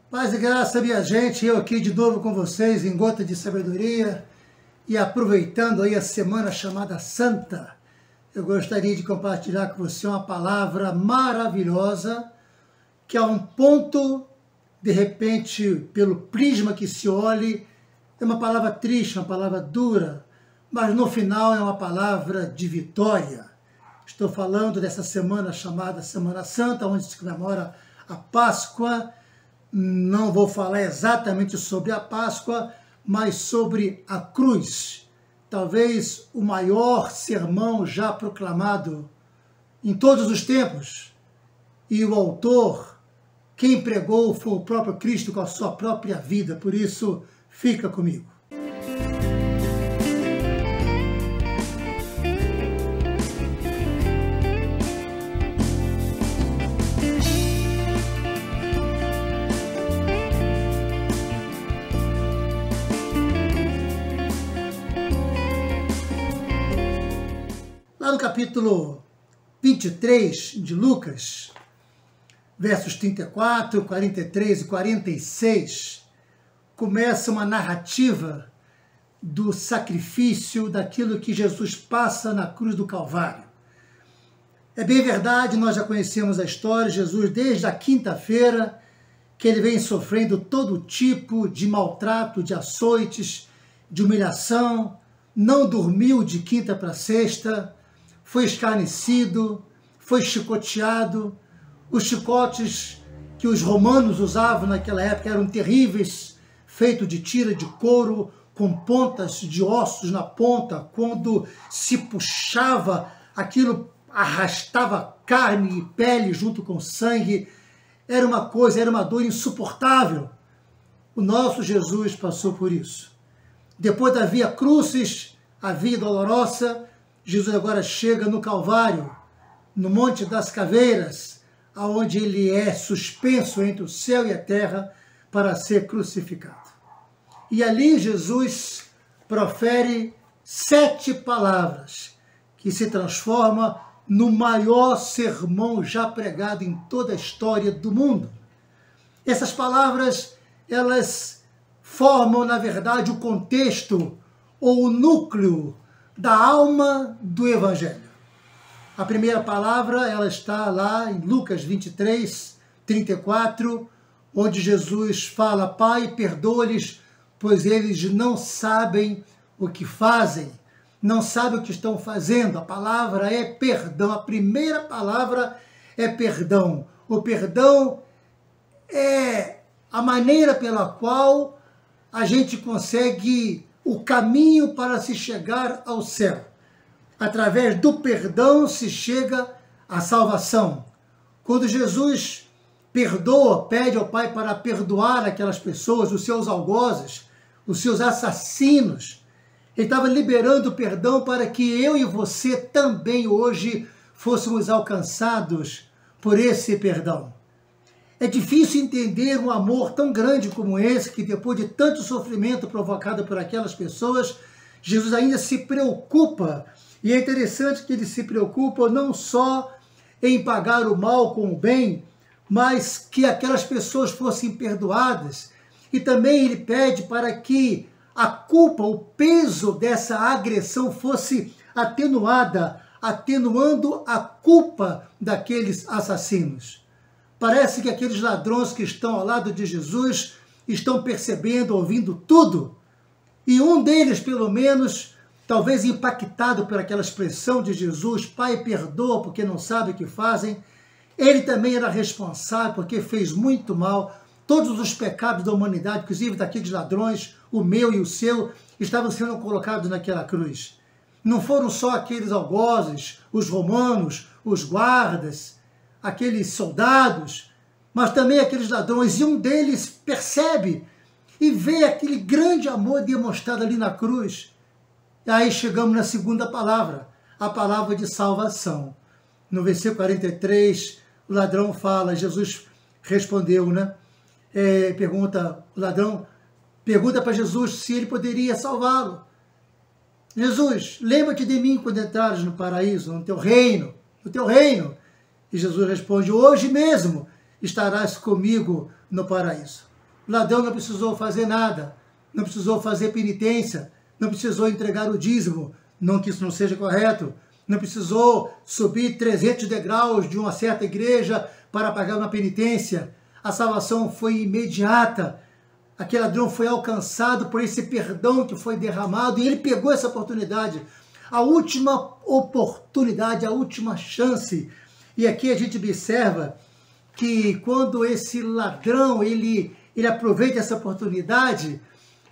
Paz e graça, minha gente, eu aqui de novo com vocês em Gota de Sabedoria e aproveitando aí a semana chamada Santa, eu gostaria de compartilhar com você uma palavra maravilhosa que a um ponto, de repente, pelo prisma que se olhe, é uma palavra triste, uma palavra dura, mas no final é uma palavra de vitória. Estou falando dessa semana chamada Semana Santa, onde se comemora a Páscoa. Não vou falar exatamente sobre a Páscoa, mas sobre a cruz. Talvez o maior sermão já proclamado em todos os tempos. E o autor, quem pregou, foi o próprio Cristo com a sua própria vida. Por isso, fica comigo. Lá no capítulo 23 de Lucas, versos 34, 43 e 46, começa uma narrativa do sacrifício, daquilo que Jesus passa na cruz do Calvário. É bem verdade, nós já conhecemos a história, Jesus desde a quinta-feira, que ele vem sofrendo todo tipo de maltrato, de açoites, de humilhação, não dormiu de quinta para sexta, foi escarnecido, foi chicoteado. Os chicotes que os romanos usavam naquela época eram terríveis, feitos de tira de couro, com pontas de ossos na ponta. Quando se puxava, aquilo arrastava carne e pele junto com sangue. Era uma coisa, era uma dor insuportável. O nosso Jesus passou por isso. Depois da via crucis, a via dolorosa, Jesus agora chega no Calvário, no Monte das Caveiras, aonde ele é suspenso entre o céu e a terra para ser crucificado. E ali Jesus profere 7 palavras que se transforma no maior sermão já pregado em toda a história do mundo. Essas palavras, elas formam, na verdade, o contexto ou o núcleo da alma do Evangelho. A primeira palavra, ela está lá em Lucas 23, 34, onde Jesus fala: Pai, perdoa-lhes, pois eles não sabem o que fazem, não sabem o que estão fazendo. A palavra é perdão, a primeira palavra é perdão. O perdão é a maneira pela qual a gente consegue o caminho para se chegar ao céu. Através do perdão se chega à salvação. Quando Jesus perdoa, pede ao Pai para perdoar aquelas pessoas, os seus algozes, os seus assassinos, ele estava liberando o perdão para que eu e você também hoje fôssemos alcançados por esse perdão. É difícil entender um amor tão grande como esse, que depois de tanto sofrimento provocado por aquelas pessoas, Jesus ainda se preocupa. E é interessante que ele se preocupa não só em pagar o mal com o bem, mas que aquelas pessoas fossem perdoadas. E também ele pede para que a culpa, o peso dessa agressão fosse atenuada, atenuando a culpa daqueles assassinos. Parece que aqueles ladrões que estão ao lado de Jesus estão percebendo, ouvindo tudo. E um deles, pelo menos, talvez impactado por aquela expressão de Jesus, Pai, perdoa porque não sabe o que fazem, ele também era responsável porque fez muito mal. Todos os pecados da humanidade, inclusive daqueles ladrões, o meu e o seu, estavam sendo colocados naquela cruz. Não foram só aqueles algozes, os romanos, os guardas, aqueles soldados, mas também aqueles ladrões. E um deles percebe e vê aquele grande amor demonstrado ali na cruz. E aí chegamos na segunda palavra, a palavra de salvação. No versículo 43, o ladrão fala, Jesus respondeu, né? O ladrão pergunta para Jesus se ele poderia salvá-lo. Jesus, lembra-te de mim quando entrares no paraíso, no teu reino, E Jesus responde, hoje mesmo estarás comigo no paraíso. O ladrão não precisou fazer nada, não precisou fazer penitência, não precisou entregar o dízimo, não que isso não seja correto, não precisou subir 300 degraus de uma certa igreja para pagar uma penitência. A salvação foi imediata. Aquele ladrão foi alcançado por esse perdão que foi derramado e ele pegou essa oportunidade, a última oportunidade, a última chance. E aqui a gente observa que quando esse ladrão ele aproveita essa oportunidade,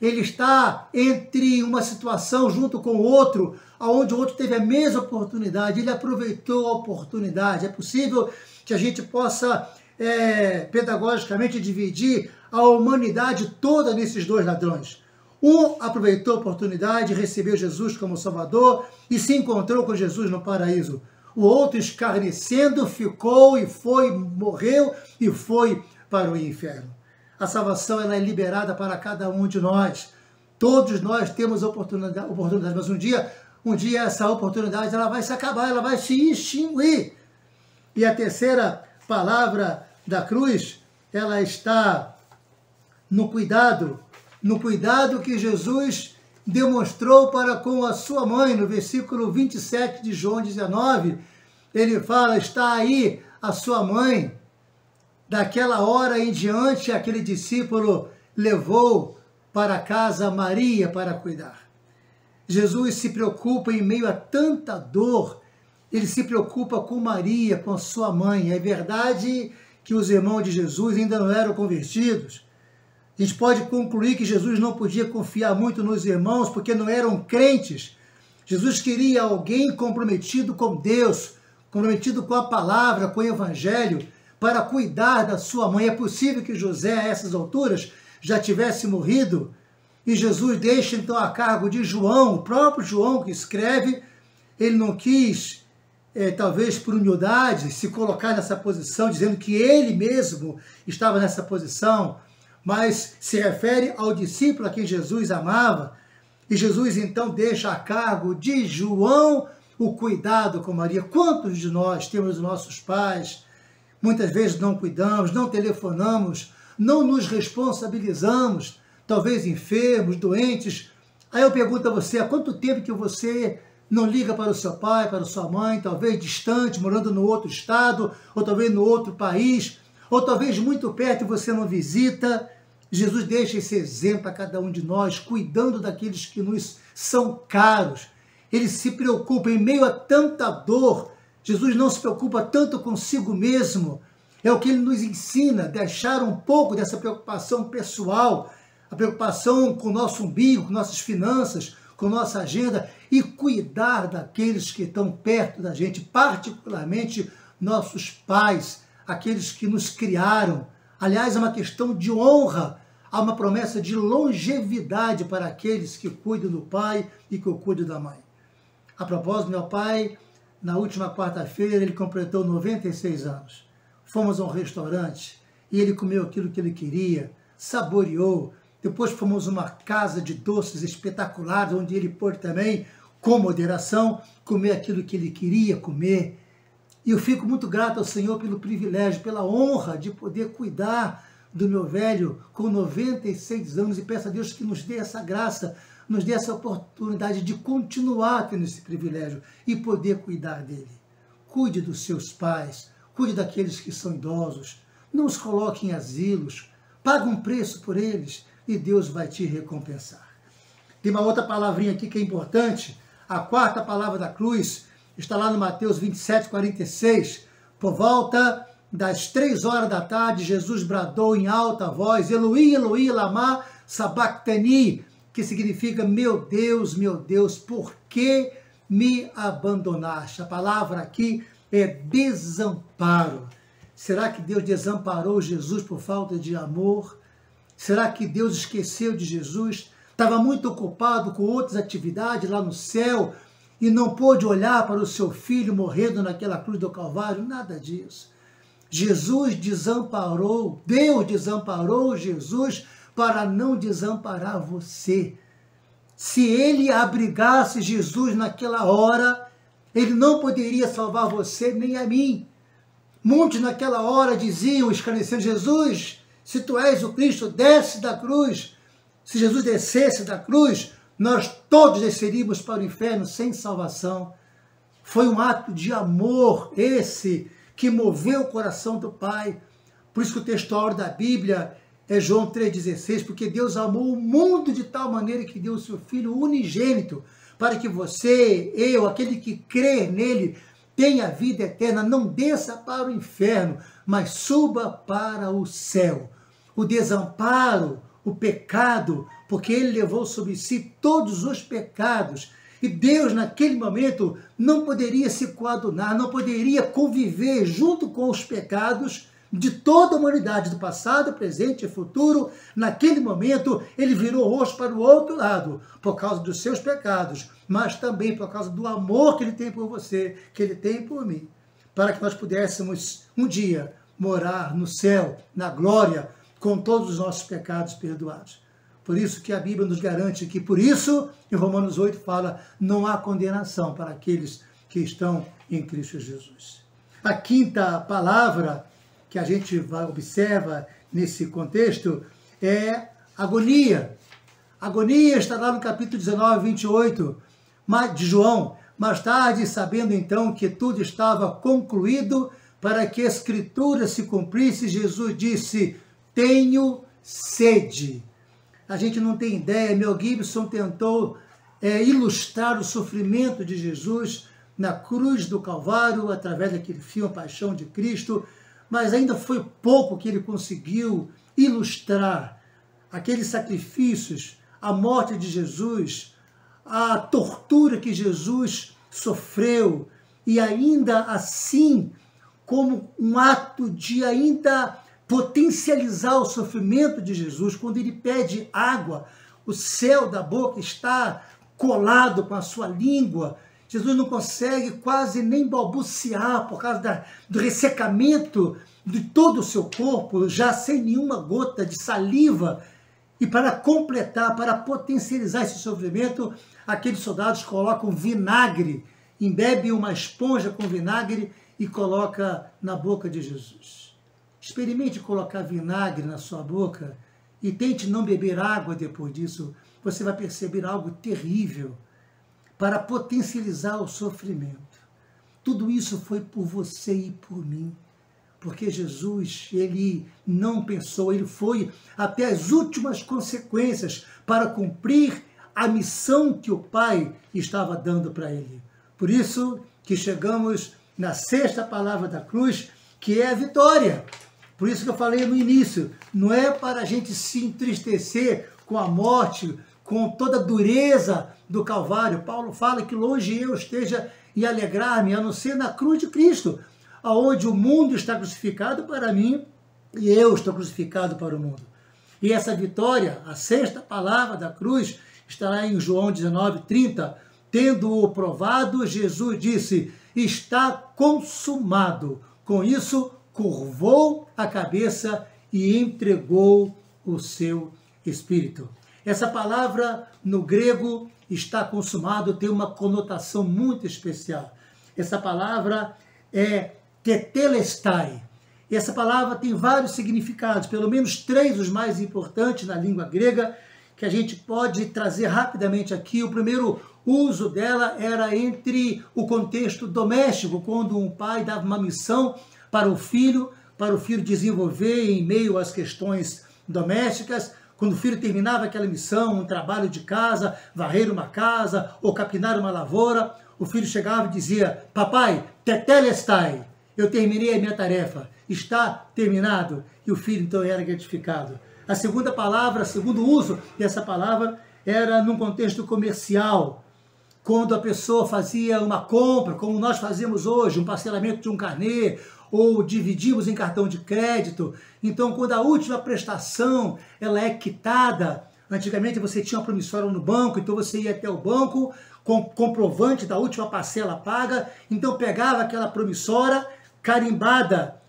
ele está entre uma situação junto com o outro, onde o outro teve a mesma oportunidade, ele aproveitou a oportunidade. É possível que a gente possa pedagogicamente dividir a humanidade toda nesses dois ladrões. Um aproveitou a oportunidade, recebeu Jesus como Salvador e se encontrou com Jesus no paraíso. O outro, escarnecendo, ficou e foi, morreu e foi para o inferno. A salvação ela é liberada para cada um de nós. Todos nós temos oportunidade, mas um dia essa oportunidade ela vai se acabar, ela vai se extinguir. E a terceira palavra da cruz, ela está no cuidado que Jesus demonstrou para com a sua mãe. No versículo 27 de João 19, ele fala, está aí a sua mãe. Daquela hora em diante, aquele discípulo levou para casa Maria para cuidar. Jesus se preocupa em meio a tanta dor, ele se preocupa com Maria, com a sua mãe. É verdade que os irmãos de Jesus ainda não eram convertidos. A gente pode concluir que Jesus não podia confiar muito nos irmãos, porque não eram crentes. Jesus queria alguém comprometido com Deus, comprometido com a palavra, com o evangelho, para cuidar da sua mãe. É possível que José, a essas alturas, já tivesse morrido, e Jesus deixa então a cargo de João, o próprio João que escreve. Ele não quis, talvez por humildade, se colocar nessa posição, dizendo que ele mesmo estava nessa posição, mas se refere ao discípulo a quem Jesus amava, e Jesus então deixa a cargo de João o cuidado com Maria. Quantos de nós temos nossos pais, muitas vezes não cuidamos, não telefonamos, não nos responsabilizamos, talvez enfermos, doentes. Aí eu pergunto a você, há quanto tempo que você não liga para o seu pai, para a sua mãe, talvez distante, morando no outro estado, ou talvez no outro país, ou talvez muito perto e você não visita? Jesus deixa esse exemplo a cada um de nós, cuidando daqueles que nos são caros. Ele se preocupa em meio a tanta dor. Jesus não se preocupa tanto consigo mesmo. É o que ele nos ensina, deixar um pouco dessa preocupação pessoal, a preocupação com o nosso umbigo, com nossas finanças, com nossa agenda, e cuidar daqueles que estão perto da gente, particularmente nossos pais, aqueles que nos criaram. Aliás, é uma questão de honra, há uma promessa de longevidade para aqueles que cuidam do pai e que cuidam da mãe. A propósito, meu pai, na última quarta-feira, ele completou 96 anos. Fomos a um restaurante e ele comeu aquilo que ele queria, saboreou. Depois fomos a uma casa de doces espetaculares, onde ele pôde também, com moderação, comer aquilo que ele queria comer. E eu fico muito grato ao Senhor pelo privilégio, pela honra de poder cuidar do meu velho com 96 anos, e peço a Deus que nos dê essa graça, nos dê essa oportunidade de continuar tendo esse privilégio e poder cuidar dele. Cuide dos seus pais, cuide daqueles que são idosos, não os coloque em asilos, pague um preço por eles e Deus vai te recompensar. Tem uma outra palavrinha aqui que é importante, a quarta palavra da cruz, está lá no Mateus 27, 46. Por volta das 3 horas da tarde, Jesus bradou em alta voz, Eloi, Eloi, lama sabachthani, que significa, meu Deus, por que me abandonaste? A palavra aqui é desamparo. Será que Deus desamparou Jesus por falta de amor? Será que Deus esqueceu de Jesus? Estava muito ocupado com outras atividades lá no céu e não pôde olhar para o seu filho morrendo naquela cruz do Calvário? Nada disso. Jesus desamparou, Deus desamparou Jesus para não desamparar você. Se ele abrigasse Jesus naquela hora, ele não poderia salvar você nem a mim. Muitos naquela hora diziam, escarnecendo, Jesus, Se tu és o Cristo, desce da cruz. Se Jesus descesse da cruz, nós todos desceríamos para o inferno sem salvação. Foi um ato de amor esse que moveu o coração do Pai. Por isso que o texto áureo da Bíblia é João 3,16, porque Deus amou o mundo de tal maneira que deu o seu Filho unigênito, para que você, eu, aquele que crer nele, tenha vida eterna, não desça para o inferno, mas suba para o céu. O desamparo, o pecado, porque ele levou sobre si todos os pecados. E Deus, naquele momento, não poderia se coadunar, não poderia conviver junto com os pecados de toda a humanidade, do passado, presente e futuro. Naquele momento, ele virou o rosto para o outro lado, por causa dos seus pecados, mas também por causa do amor que ele tem por você, que ele tem por mim, para que nós pudéssemos um dia morar no céu, na glória, com todos os nossos pecados perdoados. Por isso que a Bíblia nos garante que, por isso, em Romanos 8 fala, não há condenação para aqueles que estão em Cristo Jesus. A quinta palavra que a gente observa nesse contexto é agonia. Agonia está lá no capítulo 19, 28 de João. Mais tarde, sabendo então que tudo estava concluído, para que a Escritura se cumprisse, Jesus disse, tenho sede. A gente não tem ideia, Mel Gibson tentou ilustrar o sofrimento de Jesus na cruz do Calvário, através daquele filme Paixão de Cristo, mas ainda foi pouco que ele conseguiu ilustrar aqueles sacrifícios, a morte de Jesus, a tortura que Jesus sofreu, e ainda assim, como um ato de ainda potencializar o sofrimento de Jesus, quando ele pede água, o céu da boca está colado com a sua língua, Jesus não consegue quase nem balbuciar por causa do ressecamento de todo o seu corpo, já sem nenhuma gota de saliva. E para completar, para potencializar esse sofrimento, aqueles soldados colocam vinagre, embebem uma esponja com vinagre e coloca na boca de Jesus. Experimente colocar vinagre na sua boca e tente não beber água depois disso. Você vai perceber algo terrível para potencializar o sofrimento. Tudo isso foi por você e por mim. Porque Jesus, ele não pensou, ele foi até as últimas consequências para cumprir a missão que o Pai estava dando para ele. Por isso que chegamos na sexta palavra da cruz, que é a vitória. Por isso que eu falei no início, não é para a gente se entristecer com a morte, com toda a dureza do Calvário. Paulo fala que longe eu esteja e alegrar-me, a não ser na cruz de Cristo, aonde o mundo está crucificado para mim e eu estou crucificado para o mundo. E essa vitória, a sexta palavra da cruz, está lá em João 19:30. Tendo-o provado, Jesus disse, está consumado. Com isso, curvou a cabeça e entregou o seu espírito. Essa palavra no grego, está consumado, tem uma conotação muito especial. Essa palavra é tetelestai. E essa palavra tem vários significados, pelo menos 3 os mais importantes na língua grega, que a gente pode trazer rapidamente aqui. O primeiro uso dela era entre o contexto doméstico, quando um pai dava uma missão para o filho desenvolver em meio às questões domésticas. Quando o filho terminava aquela missão, um trabalho de casa, varrer uma casa ou capinar uma lavoura, o filho chegava e dizia, papai, tetelestai, eu terminei a minha tarefa, está terminado. E o filho então era gratificado. A segunda palavra, o segundo uso dessa palavra era num contexto comercial, quando a pessoa fazia uma compra, como nós fazemos hoje, um parcelamento de um carnê, ou dividimos em cartão de crédito. Então, quando a última prestação ela é quitada, antigamente você tinha uma promissória no banco, então você ia até o banco com comprovante da última parcela paga, então pegava aquela promissória carimbada,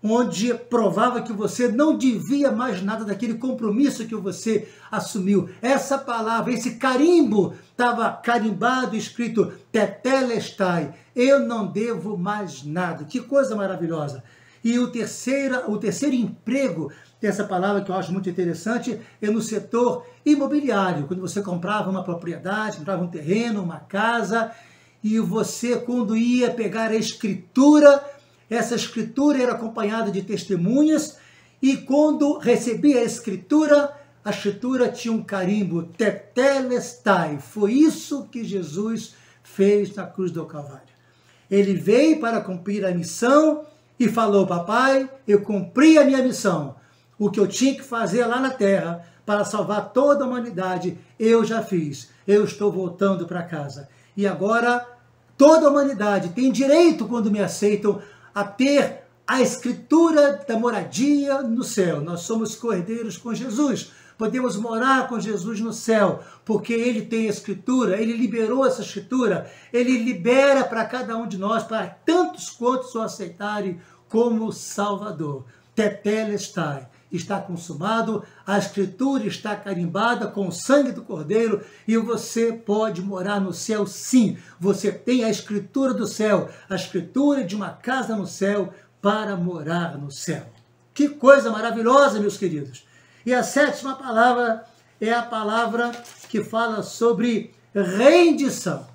onde provava que você não devia mais nada daquele compromisso que você assumiu. Essa palavra, esse carimbo, estava carimbado, escrito tetelestai, eu não devo mais nada. Que coisa maravilhosa! E o terceiro emprego dessa palavra, que eu acho muito interessante, é no setor imobiliário. Quando você comprava uma propriedade, comprava um terreno, uma casa, e você, quando ia pegar a escritura, essa escritura era acompanhada de testemunhas, e quando recebia a escritura tinha um carimbo, tetelestai. Foi isso que Jesus fez na cruz do Calvário. Ele veio para cumprir a missão e falou: papai, eu cumpri a minha missão. O que eu tinha que fazer lá na terra para salvar toda a humanidade, eu já fiz. Eu estou voltando para casa. E agora, toda a humanidade tem direito, quando me aceitam, a ter a escritura da moradia no céu. Nós somos cordeiros com Jesus. Podemos morar com Jesus no céu, porque ele tem a escritura, ele liberou essa escritura, ele libera para cada um de nós, para tantos quantos o aceitarem como Salvador. Tetelestai. Está consumado, a escritura está carimbada com o sangue do Cordeiro e você pode morar no céu sim. Você tem a escritura do céu, a escritura de uma casa no céu para morar no céu. Que coisa maravilhosa, meus queridos. E a sétima palavra é a palavra que fala sobre rendição.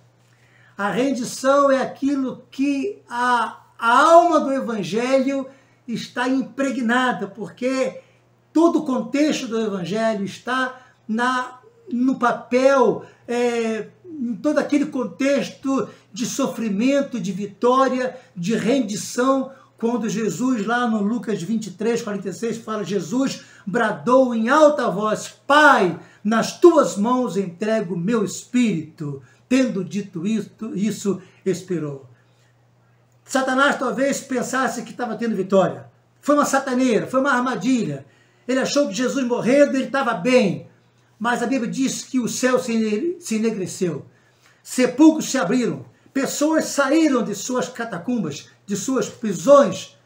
A rendição é aquilo que a alma do Evangelho está impregnada, porque todo o contexto do Evangelho está no papel, em todo aquele contexto de sofrimento, de vitória, de rendição, quando Jesus, lá no Lucas 23, 46, fala: Jesus bradou em alta voz: Pai, nas tuas mãos entrego o meu espírito. Tendo dito isso, expirou. Satanás talvez pensasse que estava tendo vitória. Foi uma sataneira, foi uma armadilha. Ele achou que Jesus morrendo, ele estava bem. Mas a Bíblia diz que o céu se enegreceu. Sepulcros se abriram. Pessoas saíram de suas catacumbas, de suas prisões,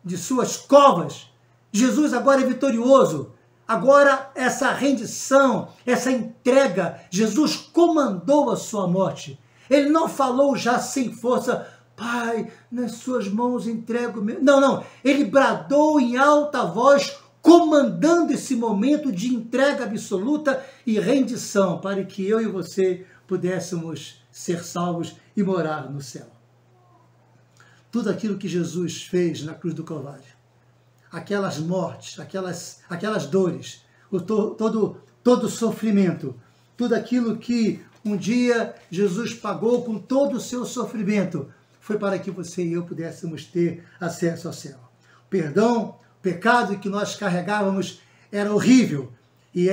de suas covas. Jesus agora é vitorioso. Agora essa rendição, essa entrega, Jesus comandou a sua morte. Ele não falou já sem força: Pai, nas suas mãos entrego o meu... Não. Ele bradou em alta voz, comandando esse momento de entrega absoluta e rendição, para que eu e você pudéssemos ser salvos e morar no céu. Tudo aquilo que Jesus fez na cruz do Calvário, aquelas mortes, aquelas dores, todo o sofrimento, tudo aquilo que um dia Jesus pagou com todo o seu sofrimento, foi para que você e eu pudéssemos ter acesso ao céu. O perdão, o pecado que nós carregávamos era horrível. E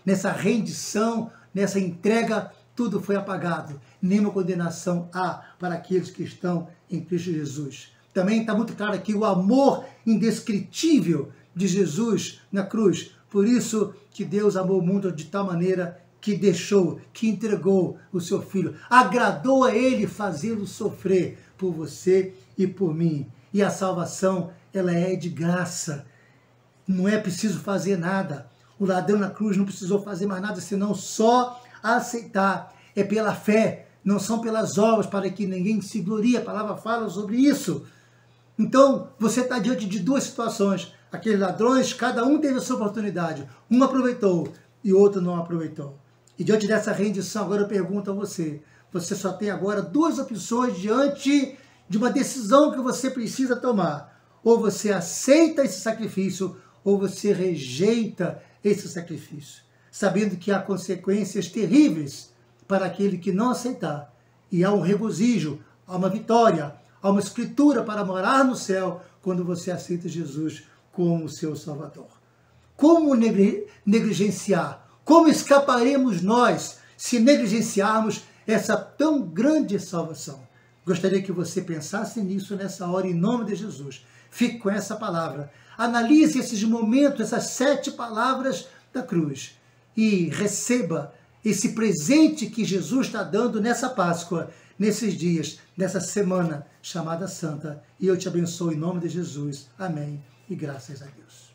nessa rendição, nessa entrega, tudo foi apagado. Nenhuma condenação há para aqueles que estão em Cristo Jesus. Também está muito claro aqui o amor indescritível de Jesus na cruz. Por isso que Deus amou o mundo de tal maneira que deixou, que entregou o seu Filho. Agradou a Ele fazê-lo sofrer por você e por mim. E a salvação, ela é de graça. Não é preciso fazer nada. O ladrão na cruz não precisou fazer mais nada, senão só aceitar. É pela fé, não são pelas obras, para que ninguém se glorie. A palavra fala sobre isso. Então, você está diante de duas situações. Aqueles ladrões, cada um teve a sua oportunidade. Um aproveitou e outro não aproveitou. E diante dessa rendição, agora eu pergunto a você, você só tem agora duas opções diante de uma decisão que você precisa tomar. Ou você aceita esse sacrifício, ou você rejeita esse sacrifício, sabendo que há consequências terríveis para aquele que não aceitar. E há um regozijo, há uma vitória, há uma escritura para morar no céu quando você aceita Jesus como seu Salvador. Como negligenciar? Como escaparemos nós se negligenciarmos essa tão grande salvação? Gostaria que você pensasse nisso nessa hora, em nome de Jesus. Fique com essa palavra. Analise esses momentos, essas 7 palavras da cruz. E receba esse presente que Jesus está dando nessa Páscoa, nesses dias, nessa semana chamada Santa. E eu te abençoo em nome de Jesus. Amém. E graças a Deus.